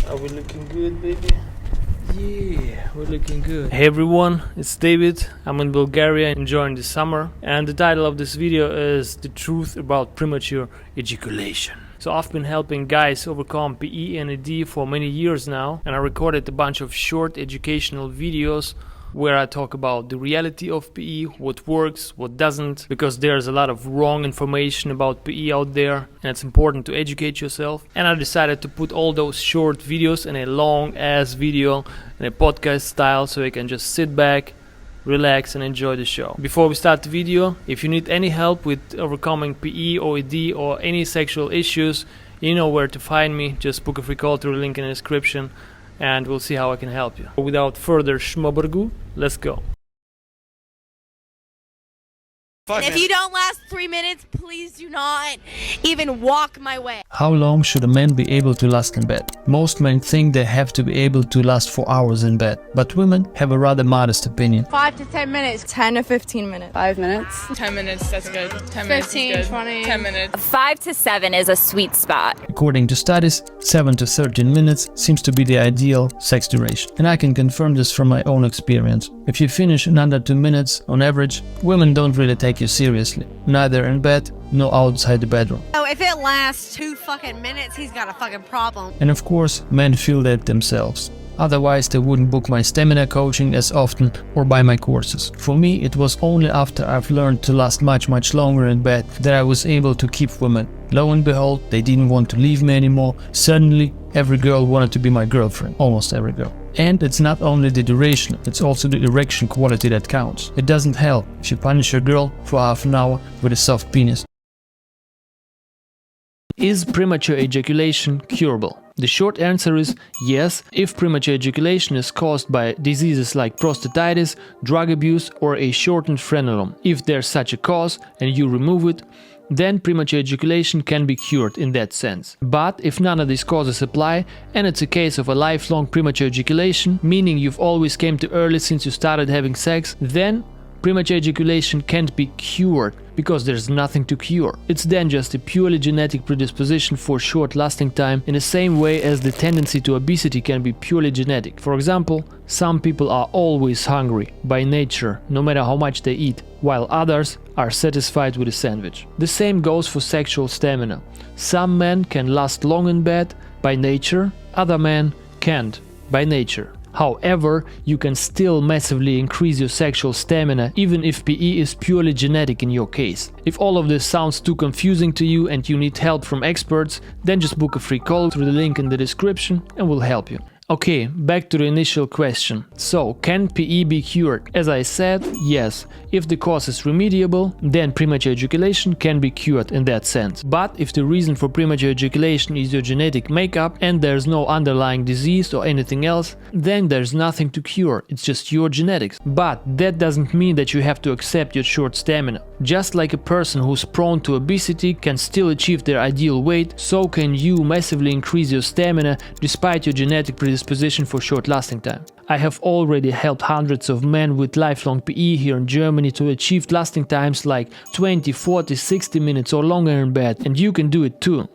Are we looking good, baby? Yeah, we're looking good. Hey everyone, it's David. I'm in Bulgaria enjoying the summer, and the title of this video is The Truth About Premature Ejaculation. So I've been helping guys overcome PE and ED for many years now, and I recorded a bunch of short educational videos where I talk about the reality of PE, what works, what doesn't, because there's a lot of wrong information about PE out there, and it's important to educate yourself. And I decided to put all those short videos in a long ass video in a podcast style, so you can just sit back, relax and enjoy the show. Before we start the video, if you need any help with overcoming PE or ED or any sexual issues, you know where to find me. Just book a free call through the link in the description, and we'll see how I can help you. Without further schmobbergoo, let's go. And if you don't last 3 minutes, please do not even walk my way. How long should a man be able to last in bed? Most men think they have to be able to last for hours in bed, but women have a rather modest opinion. 5 to 10 minutes. 10 to 15 minutes. 5 minutes. 10 minutes, that's good. 10 minutes 15, is good. 20. 10 minutes. 5 to 7 is a sweet spot. According to studies, 7 to 13 minutes seems to be the ideal sex duration. And I can confirm this from my own experience. If you finish in under 2 minutes on average, women don't really take you seriously. Neither in bed, nor outside the bedroom. So if it lasts 2 fucking minutes, he's got a fucking problem. And of course, men feel that themselves. Otherwise, they wouldn't book my stamina coaching as often or buy my courses. For me, it was only after I've learned to last much longer in bed that I was able to keep women. Lo and behold, they didn't want to leave me anymore. Suddenly, every girl wanted to be my girlfriend. Almost every girl. And it's not only the duration, it's also the erection quality that counts. It doesn't help if you punish a girl for half an hour with a soft penis. Is premature ejaculation curable? The short answer is yes, if premature ejaculation is caused by diseases like prostatitis, drug abuse or a shortened frenulum. If there's such a cause and you remove it, then premature ejaculation can be cured in that sense. But if none of these causes apply and it's a case of a lifelong premature ejaculation, meaning you've always came too early since you started having sex, then premature ejaculation can't be cured because there's nothing to cure. It's then just a purely genetic predisposition for short lasting time, in the same way as the tendency to obesity can be purely genetic. For example, some people are always hungry by nature, no matter how much they eat, while others are satisfied with a sandwich. The same goes for sexual stamina. Some men can last long in bed by nature, other men can't by nature. However, you can still massively increase your sexual stamina even if PE is purely genetic in your case. If all of this sounds too confusing to you and you need help from experts, then just book a free call through the link in the description and we'll help you. Okay, back to the initial question. So, can PE be cured? As I said, yes. If the cause is remediable, then premature ejaculation can be cured in that sense. But if the reason for premature ejaculation is your genetic makeup and there's no underlying disease or anything else, then there's nothing to cure, it's just your genetics. But that doesn't mean that you have to accept your short stamina. Just like a person who's prone to obesity can still achieve their ideal weight, so can you massively increase your stamina despite your genetic predisposition for short lasting time. I have already helped hundreds of men with lifelong PE here in Germany to achieve lasting times like 20, 40, 60 minutes or longer in bed, and you can do it too.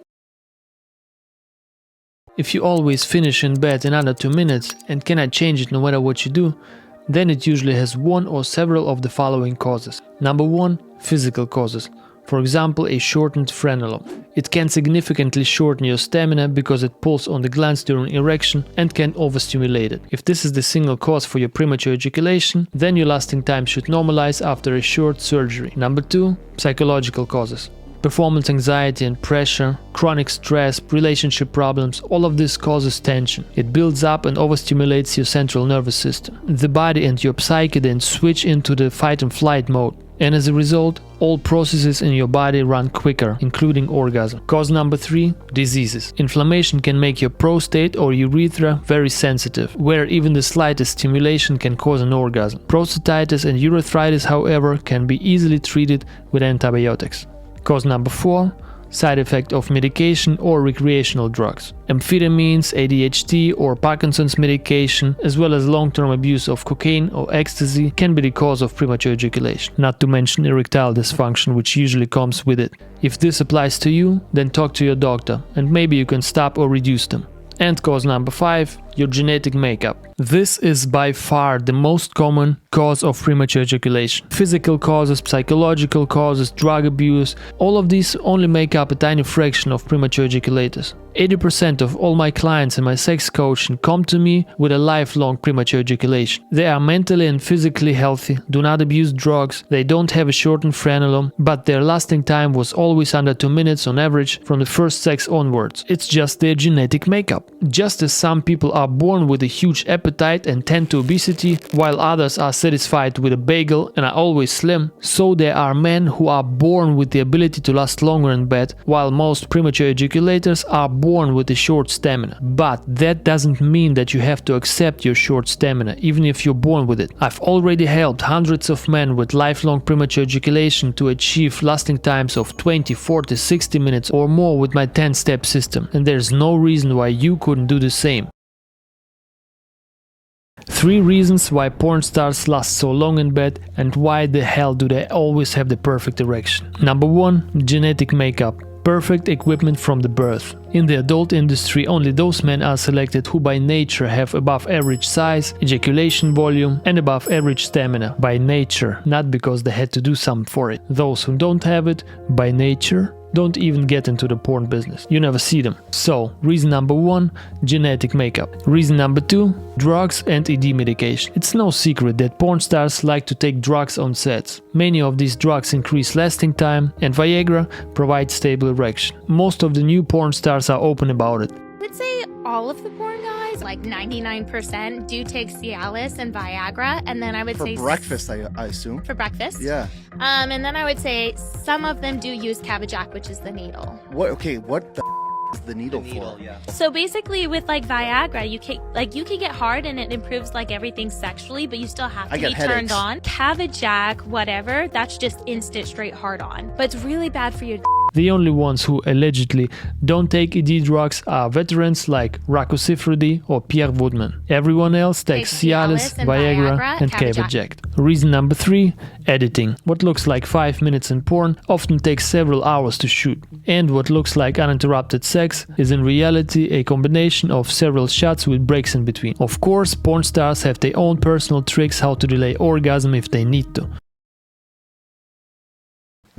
If you always finish in bed in under 2 minutes and cannot change it no matter what you do, then it usually has one or several of the following causes. Number 1, physical causes. For example, a shortened frenulum. It can significantly shorten your stamina because it pulls on the glands during erection and can overstimulate it. If this is the single cause for your premature ejaculation, then your lasting time should normalize after a short surgery. Number 2, psychological causes. Performance anxiety and pressure, chronic stress, relationship problems, all of this causes tension. It builds up and overstimulates your central nervous system. The body and your psyche then switch into the fight and flight mode. And as a result, all processes in your body run quicker, including orgasm. Cause number 3, diseases. Inflammation can make your prostate or urethra very sensitive, where even the slightest stimulation can cause an orgasm. Prostatitis and urethritis, however, can be easily treated with antibiotics. Cause number 4, side effect of medication or recreational drugs. Amphetamines, ADHD or Parkinson's medication, as well as long-term abuse of cocaine or ecstasy can be the cause of premature ejaculation, not to mention erectile dysfunction, which usually comes with it. If this applies to you, then talk to your doctor and maybe you can stop or reduce them. And cause number 5, your genetic makeup. This is by far the most common cause of premature ejaculation. Physical causes, psychological causes, drug abuse, all of these only make up a tiny fraction of premature ejaculators. 80% of all my clients in my sex coaching come to me with a lifelong premature ejaculation. They are mentally and physically healthy, do not abuse drugs, they don't have a shortened frenulum, but their lasting time was always under 2 minutes on average from the first sex onwards. It's just their genetic makeup. Just as some people are born with a huge appetite and tend to obesity, while others are satisfied with a bagel and are always slim, so there are men who are born with the ability to last longer in bed, while most premature ejaculators are born with a short stamina. But that doesn't mean that you have to accept your short stamina, even if you're born with it. I've already helped hundreds of men with lifelong premature ejaculation to achieve lasting times of 20, 40, 60 minutes or more with my 10-step system, and there's no reason why you couldn't do the same. 3 reasons why porn stars last so long in bed and why the hell do they always have the perfect erection. Number 1, genetic makeup. Perfect equipment from the birth. In the adult industry, only those men are selected who by nature have above average size, ejaculation volume and above average stamina. By nature, not because they had to do something for it. Those who don't have it, by nature, don't even get into the porn business. You never see them. So, reason number 1, genetic makeup. Reason number 2, drugs and ED medication. It's no secret that porn stars like to take drugs on sets. Many of these drugs increase lasting time, and Viagra provides stable erection. Most of the new porn stars are open about it. I would say all of the porn guys, like 99%, do take Cialis and Viagra, and then I would say... For breakfast, I assume. For breakfast? Yeah. And then I would say some of them do use Cabajac, which is the needle. What? Okay, what the is the needle for? Yeah. So basically with like Viagra, you can get hard and it improves like everything sexually, but you still have to be turned on. Cabajac, whatever, that's just instant straight hard on. But it's really bad for your The only ones who allegedly don't take ED drugs are veterans like Rocco Siffredi or Pierre Woodman. Everyone else takes Cialis, Viagra and Cabajac. Reason number 3, editing. What looks like 5 minutes in porn often takes several hours to shoot. And what looks like uninterrupted sex is in reality a combination of several shots with breaks in between. Of course, porn stars have their own personal tricks how to delay orgasm if they need to.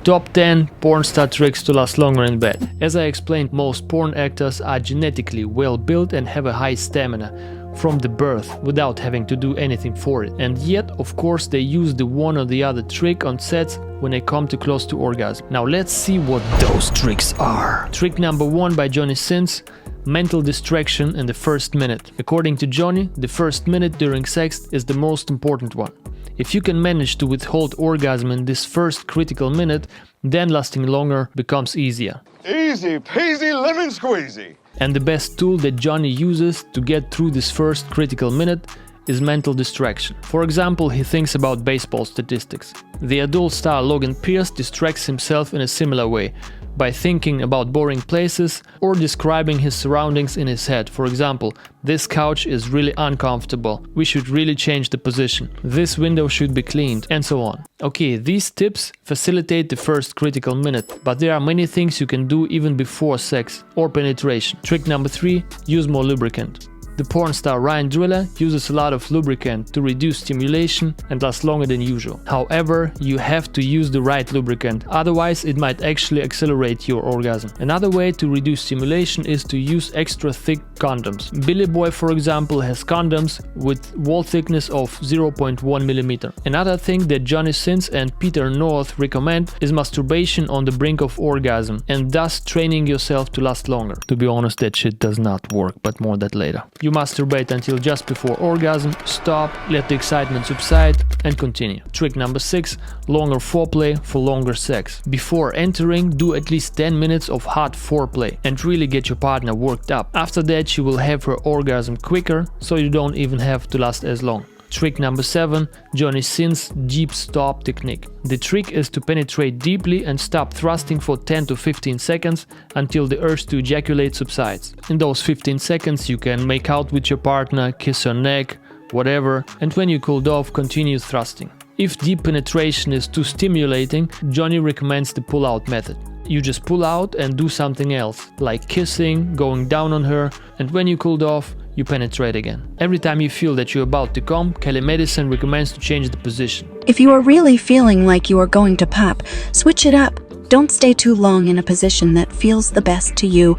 Top 10 porn star tricks to last longer in bed. As I explained, most porn actors are genetically well built and have a high stamina from the birth without having to do anything for it. And yet, of course, they use the one or the other trick on sets when they come too close to orgasm. Now let's see what those tricks are. Trick number 1 by Johnny Sins: mental distraction in the first minute. According to Johnny, the first minute during sex is the most important one. If you can manage to withhold orgasm in this first critical minute, then lasting longer becomes easier. Easy peasy lemon squeezy. And the best tool that Johnny uses to get through this first critical minute is mental distraction. For example, he thinks about baseball statistics. The adult star Logan Pierce distracts himself in a similar way, by thinking about boring places or describing his surroundings in his head. For example, this couch is really uncomfortable, we should really change the position, this window should be cleaned, and so on. Okay, these tips facilitate the first critical minute, but there are many things you can do even before sex or penetration. Trick number 3, use more lubricant. The porn star Ryan Driller uses a lot of lubricant to reduce stimulation and last longer than usual. However, you have to use the right lubricant, otherwise it might actually accelerate your orgasm. Another way to reduce stimulation is to use extra thick condoms. Billy Boy, for example, has condoms with wall thickness of 0.1 mm. Another thing that Johnny Sins and Peter North recommend is masturbation on the brink of orgasm and thus training yourself to last longer. To be honest, that shit does not work, but more that later. You masturbate until just before orgasm, stop, let the excitement subside and continue. Trick number 6, longer foreplay for longer sex. Before entering, do at least 10 minutes of hot foreplay and really get your partner worked up. After that, you will have her orgasm quicker, so you don't even have to last as long. Trick number 7, Johnny Sins deep stop technique. The trick is to penetrate deeply and stop thrusting for 10 to 15 seconds until the urge to ejaculate subsides. In those 15 seconds you can make out with your partner, kiss her neck, whatever, and when you cooled off, continue thrusting. If deep penetration is too stimulating, Johnny recommends the pull-out method. You just pull out and do something else, like kissing, going down on her, and when you cooled off, you penetrate again. Every time you feel that you're about to come, Kelly Medicine recommends to change the position. If you are really feeling like you are going to pop, switch it up. Don't stay too long in a position that feels the best to you.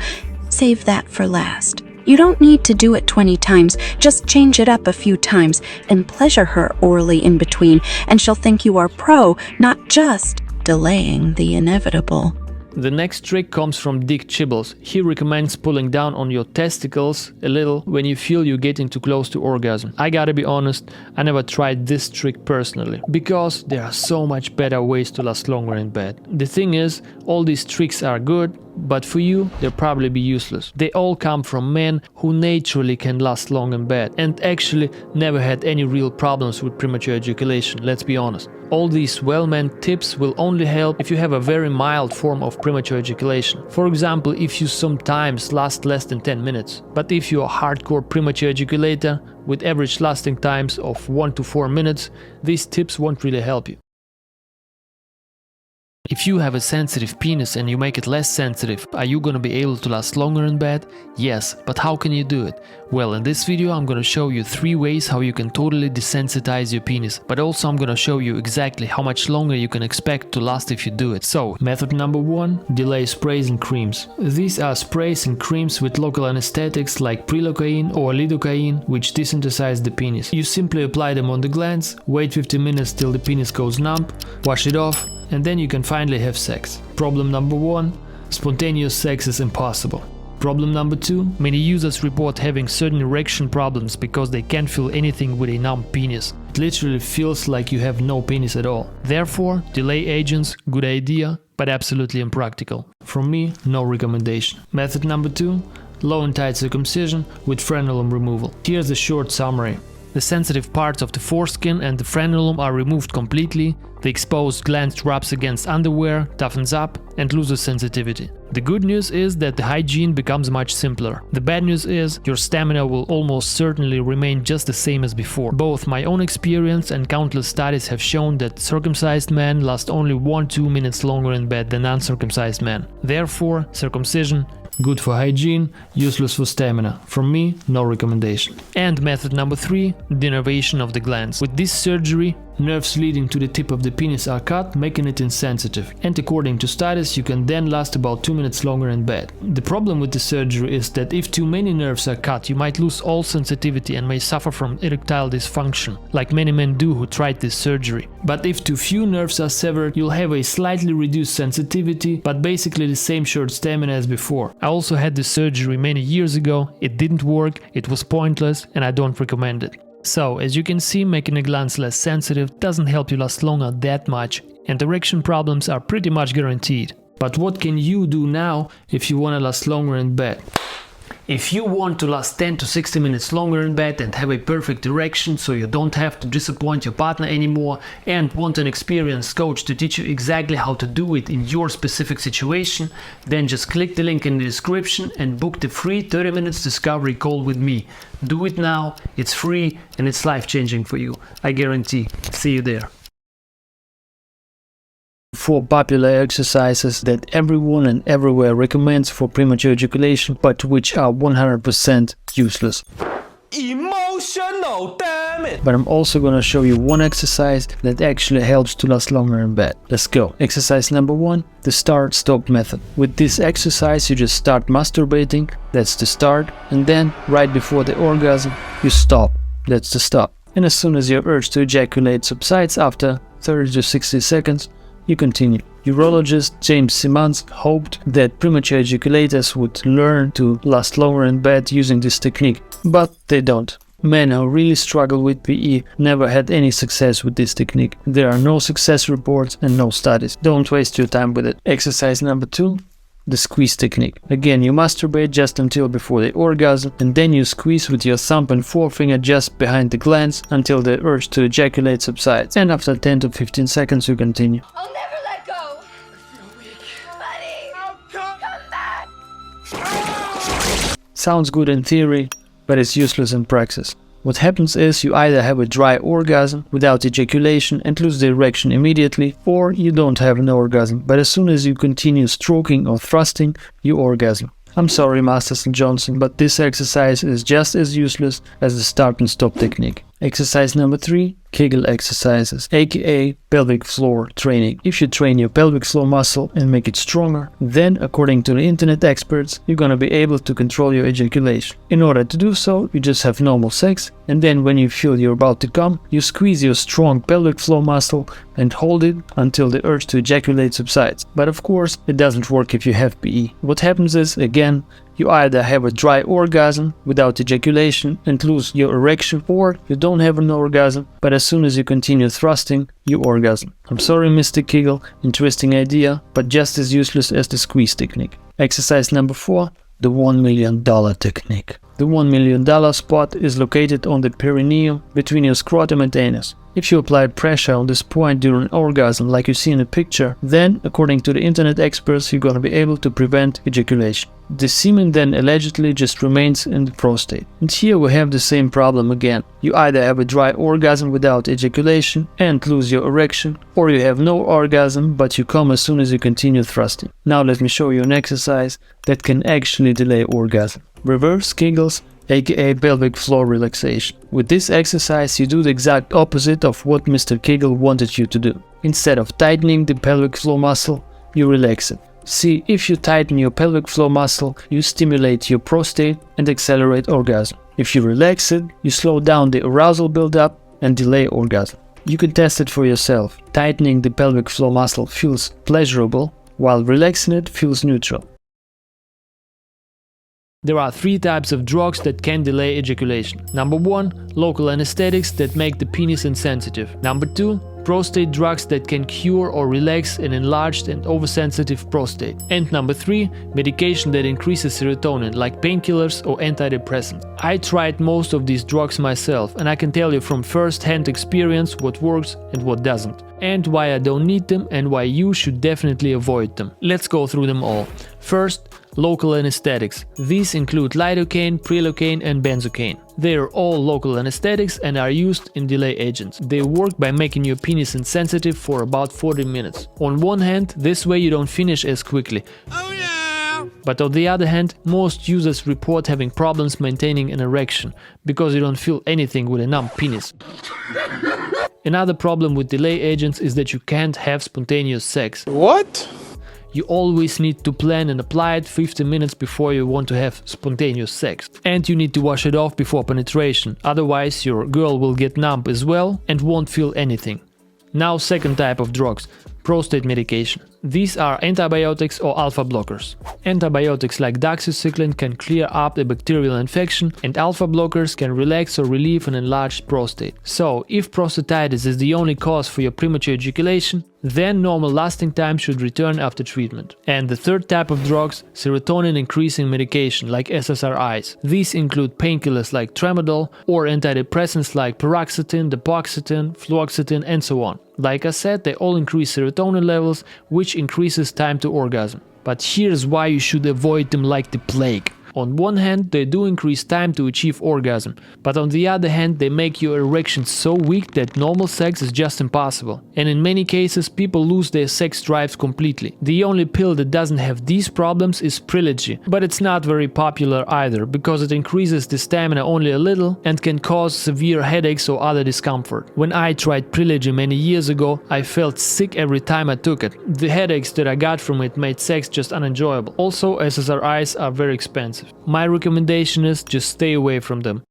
Save that for last. You don't need to do it 20 times, just change it up a few times and pleasure her orally in between, and she'll think you are pro, not just delaying the inevitable. The next trick comes from Dick Chibbles. He recommends pulling down on your testicles a little when you feel you're getting too close to orgasm. I gotta be honest, I never tried this trick personally, because there are so much better ways to last longer in bed. The thing is, all these tricks are good, but for you, they'll probably be useless. They all come from men who naturally can last long in bed and actually never had any real problems with premature ejaculation, let's be honest. All these well-meant tips will only help if you have a very mild form of premature ejaculation. For example, if you sometimes last less than 10 minutes. But if you're a hardcore premature ejaculator with average lasting times of 1 to 4 minutes, these tips won't really help you. If you have a sensitive penis and you make it less sensitive, are you gonna be able to last longer in bed? Yes, but how can you do it? Well, in this video I'm gonna show you 3 ways how you can totally desensitize your penis, but also I'm gonna show you exactly how much longer you can expect to last if you do it. So, method number 1, delay sprays and creams. These are sprays and creams with local anesthetics like prilocaine or lidocaine, which desensitize the penis. You simply apply them on the glands, wait 15 minutes till the penis goes numb, wash it off, and then you can finally have sex. Problem number 1, spontaneous sex is impossible. Problem number 2, many users report having certain erection problems because they can't feel anything with a numb penis. It literally feels like you have no penis at all. Therefore, delay agents, good idea, but absolutely impractical. From me, no recommendation. Method number 2, low and tight circumcision with frenulum removal. Here's a short summary. The sensitive parts of the foreskin and the frenulum are removed completely, the exposed gland rubs against underwear, toughens up and loses sensitivity. The good news is that the hygiene becomes much simpler. The bad news is your stamina will almost certainly remain just the same as before. Both my own experience and countless studies have shown that circumcised men last only 1-2 minutes longer in bed than uncircumcised men. Therefore, circumcision, good for hygiene, useless for stamina. From me, no recommendation. And method number 3, denervation of the glands. With this surgery, nerves leading to the tip of the penis are cut, making it insensitive. And according to studies, you can then last about 2 minutes longer in bed. The problem with the surgery is that if too many nerves are cut, you might lose all sensitivity and may suffer from erectile dysfunction, like many men do who tried this surgery. But if too few nerves are severed, you'll have a slightly reduced sensitivity, but basically the same short stamina as before. I also had this surgery many years ago, it didn't work, it was pointless, and I don't recommend it. So, as you can see, making the glands less sensitive doesn't help you last longer that much, and erection problems are pretty much guaranteed. But what can you do now if you want to last longer in bed? If you want to last 10 to 60 minutes longer in bed and have a perfect erection so you don't have to disappoint your partner anymore, and want an experienced coach to teach you exactly how to do it in your specific situation, then just click the link in the description and book the free 30 minutes discovery call with me. Do it now, it's free and it's life-changing for you, I guarantee. See you there. 4 popular exercises that everyone and everywhere recommends for premature ejaculation, but which are 100% useless. Emotional, damn it! But I'm also gonna show you one exercise that actually helps to last longer in bed. Let's go. Exercise number 1, the start-stop method. With this exercise you just start masturbating, that's the start, and then right before the orgasm you stop, that's the stop. And as soon as your urge to ejaculate subsides after 30 to 60 seconds, you continue. Urologist James Simmons hoped that premature ejaculators would learn to last longer in bed using this technique, but they don't. Men who really struggle with PE never had any success with this technique. There are no success reports and no studies. Don't waste your time with it. Exercise number 2, the squeeze technique. Again, you masturbate just until before the orgasm, and then you squeeze with your thumb and forefinger just behind the glands until the urge to ejaculate subsides. And after 10 to 15 seconds you continue. I'll never let go. I feel weak. Buddy, come back. Sounds good in theory, but it's useless in practice. What happens is you either have a dry orgasm without ejaculation and lose the erection immediately, or you don't have an orgasm, but as soon as you continue stroking or thrusting, you orgasm. I'm sorry, Masters and Johnson, but this exercise is just as useless as the start and stop technique. Exercise number 3, Kegel exercises, aka pelvic floor training. If you train your pelvic floor muscle and make it stronger, then according to the internet experts, you're gonna be able to control your ejaculation. In order to do so, you just have normal sex, and then when you feel you're about to come, you squeeze your strong pelvic floor muscle and hold it until the urge to ejaculate subsides. But of course, it doesn't work if you have PE. What happens is, again, you either have a dry orgasm without ejaculation and lose your erection, or you don't have an orgasm, but as soon as you continue thrusting, you orgasm. I'm sorry, Mr. Kegel, interesting idea, but just as useless as the squeeze technique. Exercise number 4, the $1 million technique. The $1 million spot is located on the perineum between your scrotum and anus. If you apply pressure on this point during orgasm like you see in the picture, then, according to the internet experts, you're gonna be able to prevent ejaculation. The semen then allegedly just remains in the prostate. And here we have the same problem again. You either have a dry orgasm without ejaculation and lose your erection, or you have no orgasm but you come as soon as you continue thrusting. Now let me show you an exercise that can actually delay orgasm. Reverse Kegels, aka pelvic floor relaxation. With this exercise you do the exact opposite of what Mr. Kegel wanted you to do. Instead of tightening the pelvic floor muscle, you relax it. See, if you tighten your pelvic floor muscle, you stimulate your prostate and accelerate orgasm. If you relax it, you slow down the arousal buildup and delay orgasm. You can test it for yourself. Tightening the pelvic floor muscle feels pleasurable, while relaxing it feels neutral. There are 3 types of drugs that can delay ejaculation. Number 1, local anesthetics that make the penis insensitive. Number 2, prostate drugs that can cure or relax an enlarged and oversensitive prostate. And number 3, medication that increases serotonin, like painkillers or antidepressants. I tried most of these drugs myself, and I can tell you from first-hand experience what works and what doesn't, and why I don't need them and why you should definitely avoid them. Let's go through them all. First, local anesthetics. These include lidocaine, prilocaine and benzocaine. They are all local anesthetics and are used in delay agents. They work by making your penis insensitive for about 40 minutes. On one hand, this way you don't finish as quickly. Oh yeah! But on the other hand, most users report having problems maintaining an erection, because you don't feel anything with a numb penis. Another problem with delay agents is that you can't have spontaneous sex. What? You always need to plan and apply it 15 minutes before you want to have spontaneous sex. And you need to wash it off before penetration, otherwise your girl will get numb as well and won't feel anything. Now, second type of drugs, prostate medication. These are antibiotics or alpha blockers. Antibiotics like doxycycline can clear up a bacterial infection, and alpha blockers can relax or relieve an enlarged prostate. So, if prostatitis is the only cause for your premature ejaculation, then normal lasting time should return after treatment. And the third type of drugs, serotonin increasing medication like SSRIs. These include painkillers like tramadol or antidepressants like paroxetine, duloxetine, fluoxetine and so on. Like I said, they all increase serotonin levels, which increases time to orgasm. But here's why you should avoid them like the plague. On one hand, they do increase time to achieve orgasm, but on the other hand, they make your erection so weak that normal sex is just impossible. And in many cases, people lose their sex drives completely. The only pill that doesn't have these problems is Prilogy, but it's not very popular either, because it increases the stamina only a little and can cause severe headaches or other discomfort. When I tried Prilogy many years ago, I felt sick every time I took it. The headaches that I got from it made sex just unenjoyable. Also, SSRIs are very expensive. My recommendation is just stay away from them.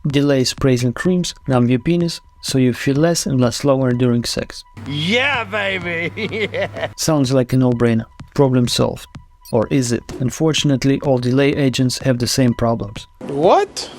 Delay sprays and creams numb your penis so you feel less and last longer during sex. Yeah, baby! Yeah. Sounds like a no-brainer. Problem solved. Or is it? Unfortunately, all delay agents have the same problems. What?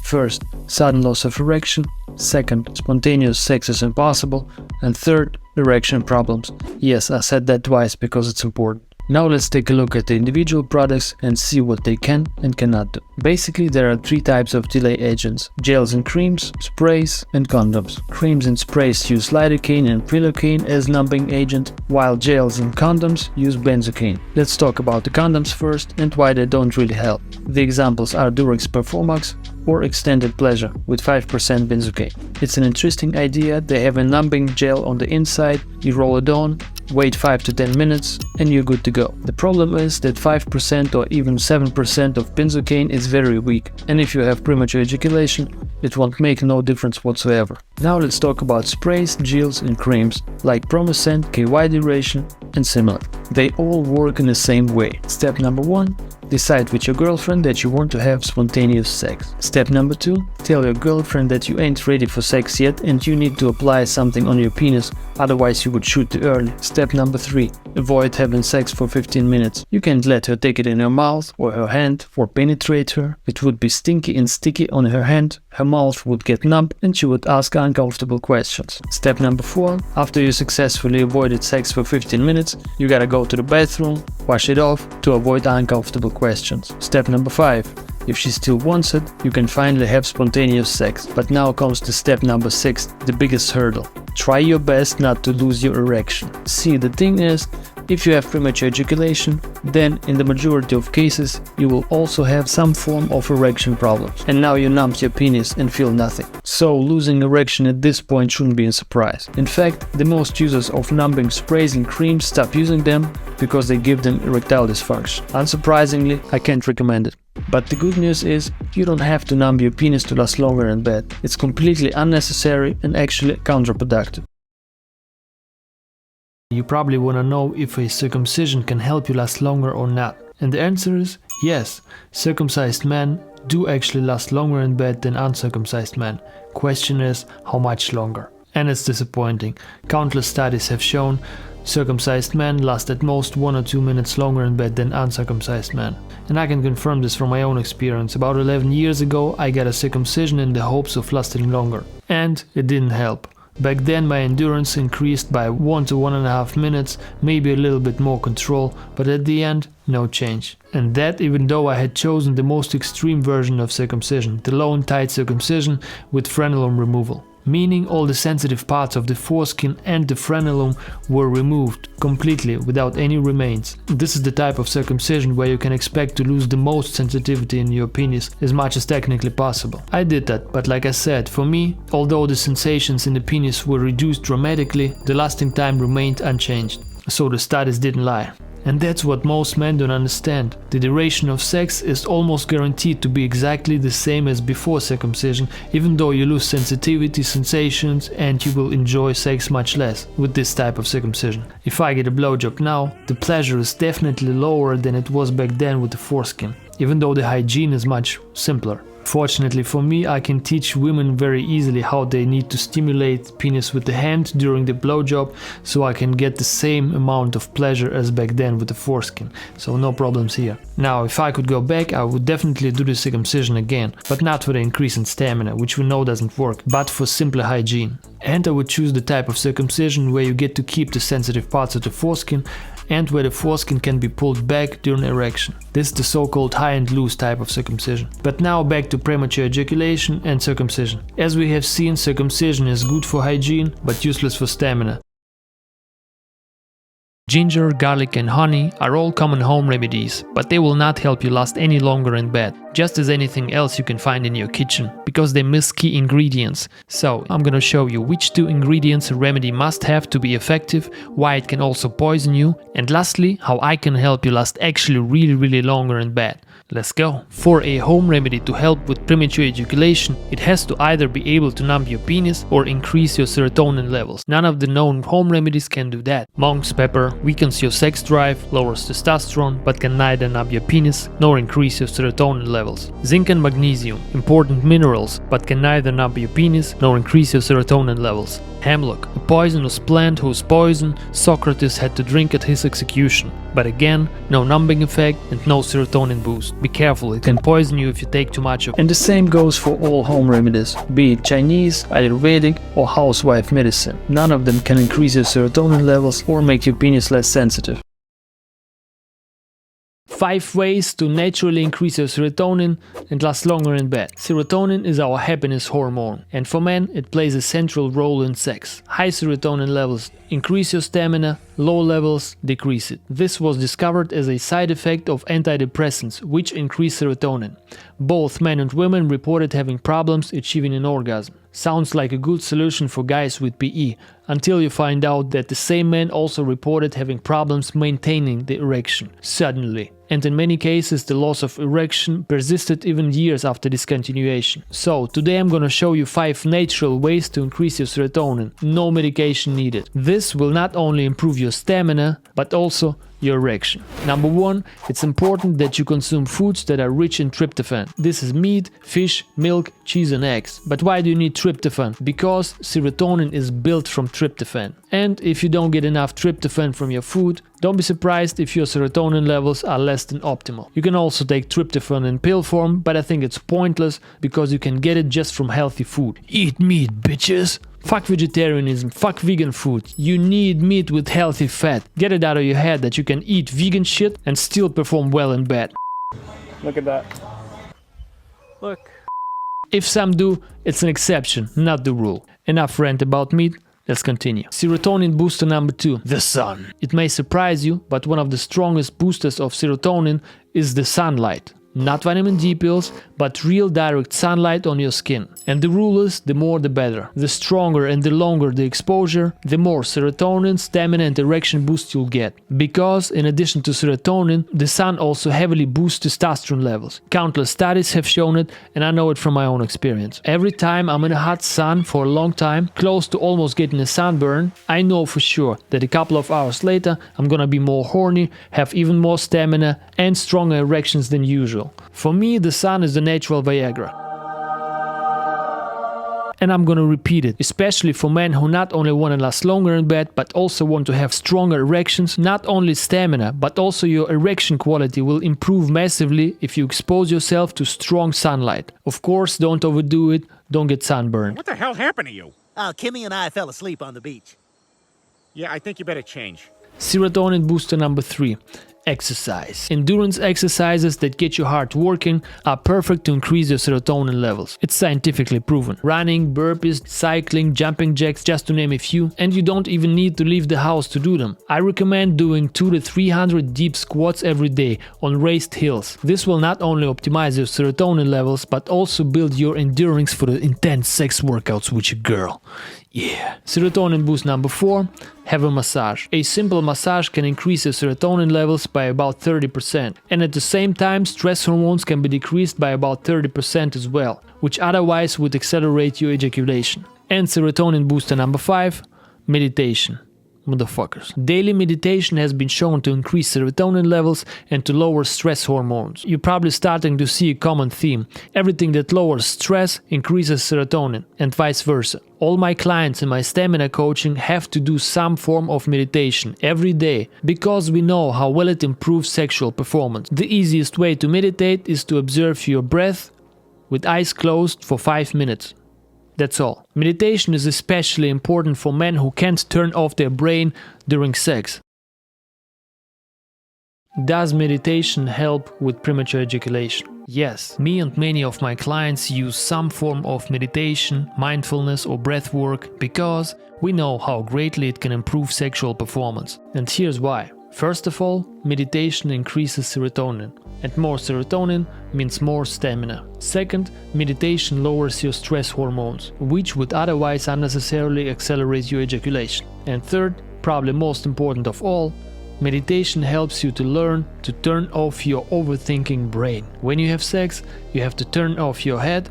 First, sudden loss of erection. Second, spontaneous sex is impossible. And third, erection problems. Yes, I said that twice because it's important. Now let's take a look at the individual products and see what they can and cannot do. Basically, there are 3 types of delay agents: gels and creams, sprays and condoms. Creams and sprays use lidocaine and prilocaine as numbing agent, while gels and condoms use benzocaine. Let's talk about the condoms first and why they don't really help. The examples are Durex Performax, or extended pleasure with 5% benzocaine. It's an interesting idea. They have a numbing gel on the inside, you roll it on, wait 5 to 10 minutes and you're good to go. The problem is that 5% or even 7% of benzocaine is very weak, and if you have premature ejaculation, it won't make no difference whatsoever. Now let's talk about sprays, gels and creams like Promescent, KY Duration and similar. They all work in the same way. Step number 1. Decide with your girlfriend that you want to have spontaneous sex. Step number 2. Tell your girlfriend that you ain't ready for sex yet and you need to apply something on your penis, otherwise you would shoot too early. Step number 3. Avoid having sex for 15 minutes. You can't let her take it in her mouth or her hand or penetrate her. It would be stinky and sticky on her hand, her mouth would get numb and she would ask uncomfortable questions. Step number 4. After you successfully avoided sex for 15 minutes, you gotta go to the bathroom, wash it off to avoid uncomfortable questions. Step number 5. If she still wants it, you can finally have spontaneous sex. But now comes to step number 6, the biggest hurdle. Try your best not to lose your erection. See, the thing is, if you have premature ejaculation, then in the majority of cases you will also have some form of erection problems. And now you numb your penis and feel nothing. So losing erection at this point shouldn't be a surprise. In fact, the most users of numbing sprays and creams stop using them because they give them erectile dysfunction. Unsurprisingly, I can't recommend it. But the good news is, you don't have to numb your penis to last longer in bed. It's completely unnecessary and actually counterproductive. You probably want to know if a circumcision can help you last longer or not. And the answer is yes. Circumcised men do actually last longer in bed than uncircumcised men. Question is, how much longer? And it's disappointing. Countless studies have shown circumcised men last at most 1 or 2 minutes longer in bed than uncircumcised men. And I can confirm this from my own experience. About 11 years ago, I got a circumcision in the hopes of lasting longer. And it didn't help. Back then my endurance increased by 1 to 1.5 minutes, maybe a little bit more control, but at the end, no change. And that even though I had chosen the most extreme version of circumcision, the low and tight circumcision with frenulum removal. Meaning all the sensitive parts of the foreskin and the frenulum were removed completely without any remains. This is the type of circumcision where you can expect to lose the most sensitivity in your penis as much as technically possible. I did that, but like I said, for me, although the sensations in the penis were reduced dramatically, the lasting time remained unchanged. So the studies didn't lie. And that's what most men don't understand. The duration of sex is almost guaranteed to be exactly the same as before circumcision, even though you lose sensitivity, sensations, and you will enjoy sex much less with this type of circumcision. If I get a blowjob now, the pleasure is definitely lower than it was back then with the foreskin, even though the hygiene is much simpler. Fortunately for me, I can teach women very easily how they need to stimulate penis with the hand during the blowjob, so I can get the same amount of pleasure as back then with the foreskin, so no problems here. Now, if I could go back, I would definitely do the circumcision again, but not for the increase in stamina, which we know doesn't work, but for simpler hygiene. And I would choose the type of circumcision where you get to keep the sensitive parts of the foreskin and where the foreskin can be pulled back during erection. This is the so-called high and loose type of circumcision. But now back to premature ejaculation and circumcision. As we have seen, circumcision is good for hygiene, but useless for stamina. Ginger, garlic and honey are all common home remedies, but they will not help you last any longer in bed, just as anything else you can find in your kitchen, because they miss key ingredients. So I'm gonna show you which 2 ingredients a remedy must have to be effective, why it can also poison you, and lastly, how I can help you last actually really longer in bed. Let's go! For a home remedy to help with premature ejaculation, it has to either be able to numb your penis or increase your serotonin levels. None of the known home remedies can do that. Monk's pepper weakens your sex drive, lowers testosterone, but can neither numb your penis nor increase your serotonin levels. Zinc and magnesium, important minerals, but can neither numb your penis nor increase your serotonin levels. Hemlock, a poisonous plant whose poison Socrates had to drink at his execution. But again, no numbing effect and no serotonin boost. Be careful, it can poison you if you take too much of it. And the same goes for all home remedies, be it Chinese, Ayurvedic or housewife medicine. None of them can increase your serotonin levels or make your penis less sensitive. 5 ways to naturally increase your serotonin and last longer in bed. Serotonin is our happiness hormone, and for men it plays a central role in sex. High serotonin levels increase your stamina, low levels decrease it. This was discovered as a side effect of antidepressants, which increase serotonin. Both men and women reported having problems achieving an orgasm. Sounds like a good solution for guys with PE, until you find out that the same men also reported having problems maintaining the erection suddenly. And in many cases the loss of erection persisted even years after discontinuation. So today I'm gonna show you 5 natural ways to increase your serotonin, no medication needed. This will not only improve your stamina, but also your erection. Number 1, it's important that you consume foods that are rich in tryptophan. This is meat, fish, milk, cheese and eggs. But why do you need tryptophan? Because serotonin is built from tryptophan. And if you don't get enough tryptophan from your food, don't be surprised if your serotonin levels are less than optimal. You can also take tryptophan in pill form, but I think it's pointless because you can get it just from healthy food. Eat meat, bitches! Fuck vegetarianism, fuck vegan food. You need meat with healthy fat. Get it out of your head that you can eat vegan shit and still perform well in bed. Look at that. Look. If some do, it's an exception, not the rule. Enough rant about meat, let's continue. Serotonin booster number 2, the sun. It may surprise you, but one of the strongest boosters of serotonin is the sunlight. Not vitamin D pills, but real direct sunlight on your skin. And the rule is, the more the better. The stronger and the longer the exposure, the more serotonin, stamina and erection boost you'll get. Because, in addition to serotonin, the sun also heavily boosts testosterone levels. Countless studies have shown it, and I know it from my own experience. Every time I'm in a hot sun for a long time, close to almost getting a sunburn, I know for sure that a couple of hours later I'm gonna be more horny, have even more stamina and stronger erections than usual. For me, the sun is the natural Viagra. And I'm gonna repeat it, especially for men who not only want to last longer in bed, but also want to have stronger erections. Not only stamina, but also your erection quality will improve massively if you expose yourself to strong sunlight. Of course, don't overdo it, don't get sunburned. What the hell happened to you? Kimmy and I fell asleep on the beach. Yeah, I think you better change. Serotonin booster number 3. Exercise. Endurance exercises that get your heart working are perfect to increase your serotonin levels. It's scientifically proven. Running, burpees, cycling, jumping jacks, just to name a few, and you don't even need to leave the house to do them. I recommend doing 200 to 300 deep squats every day on raised hills. This will not only optimize your serotonin levels, but also build your endurance for the intense sex workouts with your girl. Yeah. Serotonin boost number 4. Have a massage. A simple massage can increase your serotonin levels by about 30%. And at the same time, stress hormones can be decreased by about 30% as well, which otherwise would accelerate your ejaculation. And serotonin booster number 5. Meditation. Motherfuckers. Daily meditation has been shown to increase serotonin levels and to lower stress hormones. You're probably starting to see a common theme. Everything that lowers stress increases serotonin, and vice versa. All my clients in my stamina coaching have to do some form of meditation every day because we know how well it improves sexual performance. The easiest way to meditate is to observe your breath with eyes closed for 5 minutes. That's all. Meditation is especially important for men who can't turn off their brain during sex. Does meditation help with premature ejaculation? Yes, me and many of my clients use some form of meditation, mindfulness or breath work because we know how greatly it can improve sexual performance. And here's why. First of all, meditation increases serotonin, and more serotonin means more stamina. Second, meditation lowers your stress hormones, which would otherwise unnecessarily accelerate your ejaculation. And third, probably most important of all, meditation helps you to learn to turn off your overthinking brain. When you have sex, you have to turn off your head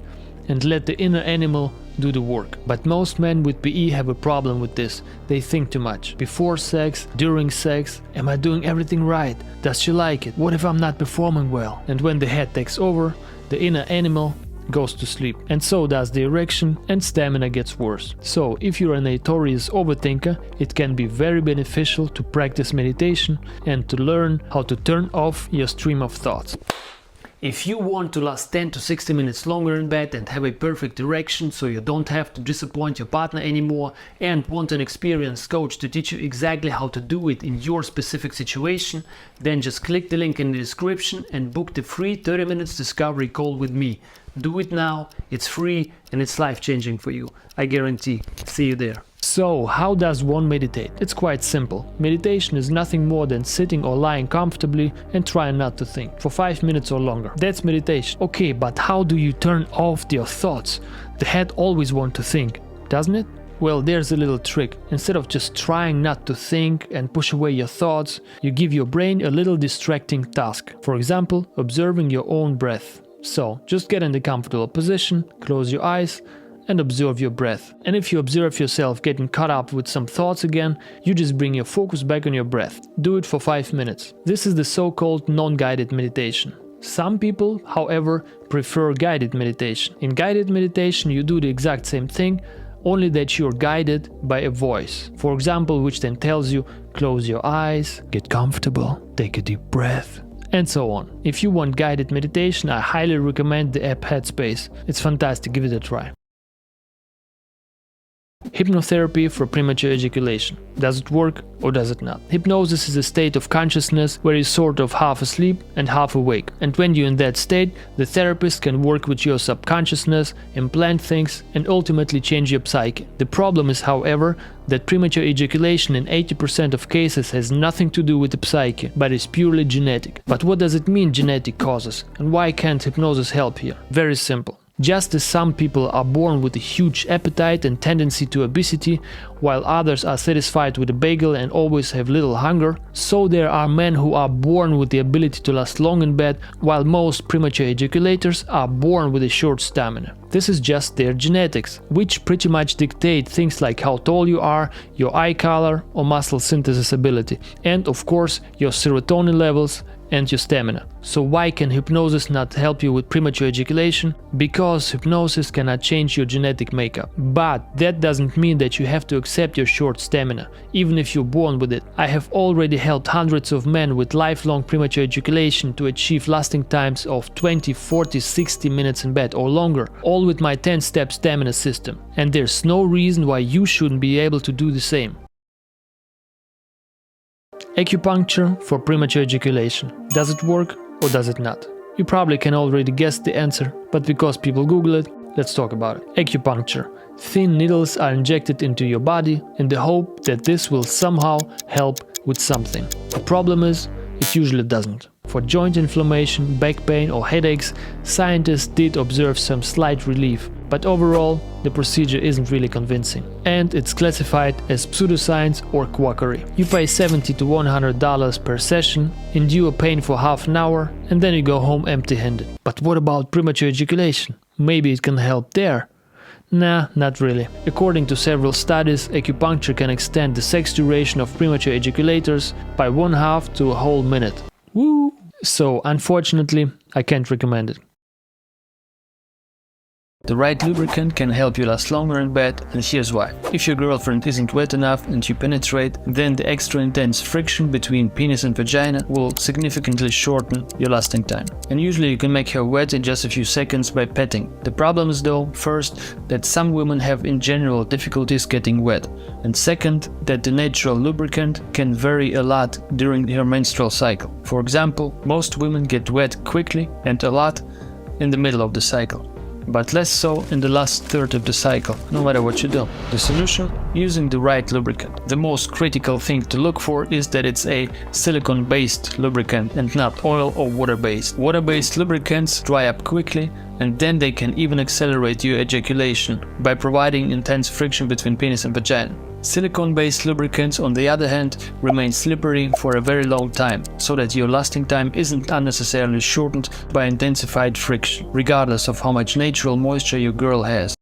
and let the inner animal do the work. But most men with PE have a problem with this. They think too much. Before sex, during sex, am I doing everything right? Does she like it? What if I'm not performing well? And when the head takes over, the inner animal goes to sleep. And so does the erection, and stamina gets worse. So if you're a notorious overthinker, it can be very beneficial to practice meditation and to learn how to turn off your stream of thoughts. If you want to last 10 to 60 minutes longer in bed and have a perfect erection so you don't have to disappoint your partner anymore, and want an experienced coach to teach you exactly how to do it in your specific situation, then just click the link in the description and book the free 30 minutes discovery call with me. Do it now, it's free and it's life-changing for you. I guarantee. See you there. So, how does one meditate? It's quite simple. Meditation is nothing more than sitting or lying comfortably and trying not to think for 5 minutes or longer. That's meditation. Okay, but how do you turn off your thoughts? The head always wants to think, doesn't it? Well, there's a little trick. Instead of just trying not to think and push away your thoughts, you give your brain a little distracting task. For example, observing your own breath. So, just get in the comfortable position, close your eyes, and observe your breath. And if you observe yourself getting caught up with some thoughts again, you just bring your focus back on your breath. Do it for 5 minutes. This is the so-called non-guided meditation. Some people, however, prefer guided meditation. In guided meditation, you do the exact same thing, only that you're guided by a voice, for example, which then tells you, close your eyes, get comfortable, take a deep breath, and so on. If you want guided meditation, I highly recommend the app Headspace. It's fantastic, give it a try. Hypnotherapy for premature ejaculation. Does it work or does it not? Hypnosis is a state of consciousness where you're sort of half asleep and half awake. And when you're in that state, the therapist can work with your subconsciousness, implant things, and ultimately change your psyche. The problem is, however, that premature ejaculation in 80% of cases has nothing to do with the psyche, but is purely genetic. But what does it mean, genetic causes? And why can't hypnosis help here? Very simple. Just as some people are born with a huge appetite and tendency to obesity, while others are satisfied with a bagel and always have little hunger, so there are men who are born with the ability to last long in bed, while most premature ejaculators are born with a short stamina. This is just their genetics, which pretty much dictate things like how tall you are, your eye color or muscle synthesis ability, and of course your serotonin levels and your stamina. So why can hypnosis not help you with premature ejaculation? Because hypnosis cannot change your genetic makeup. But that doesn't mean that you have to accept your short stamina, even if you're born with it. I have already helped hundreds of men with lifelong premature ejaculation to achieve lasting times of 20, 40, 60 minutes in bed or longer, all with my 10-step stamina system. And there's no reason why you shouldn't be able to do the same. Acupuncture for premature ejaculation. Does it work or does it not? You probably can already guess the answer, but because people Google it, let's talk about it. Acupuncture. Thin needles are injected into your body in the hope that this will somehow help with something. The problem is, it usually doesn't. For joint inflammation, back pain or headaches, scientists did observe some slight relief, but overall, the procedure isn't really convincing. And it's classified as pseudoscience or quackery. You pay $70 to $100 per session, endure pain for half an hour, and then you go home empty-handed. But what about premature ejaculation? Maybe it can help there. Nah, not really. According to several studies, acupuncture can extend the sex duration of premature ejaculators by 1/2 to a whole minute. Woo! So, unfortunately, I can't recommend it. The right lubricant can help you last longer in bed, and here's why. If your girlfriend isn't wet enough and you penetrate, then the extra intense friction between penis and vagina will significantly shorten your lasting time. And usually you can make her wet in just a few seconds by petting. The problem is though, first, that some women have in general difficulties getting wet, and second, that the natural lubricant can vary a lot during her menstrual cycle. For example, most women get wet quickly and a lot in the middle of the cycle, but less so in the last third of the cycle, no matter what you do. The solution? Using the right lubricant. The most critical thing to look for is that it's a silicone-based lubricant and not oil or water-based. Water-based lubricants dry up quickly, and then they can even accelerate your ejaculation by providing intense friction between penis and vagina. Silicone-based lubricants, on the other hand, remain slippery for a very long time, so that your lasting time isn't unnecessarily shortened by intensified friction, regardless of how much natural moisture your girl has.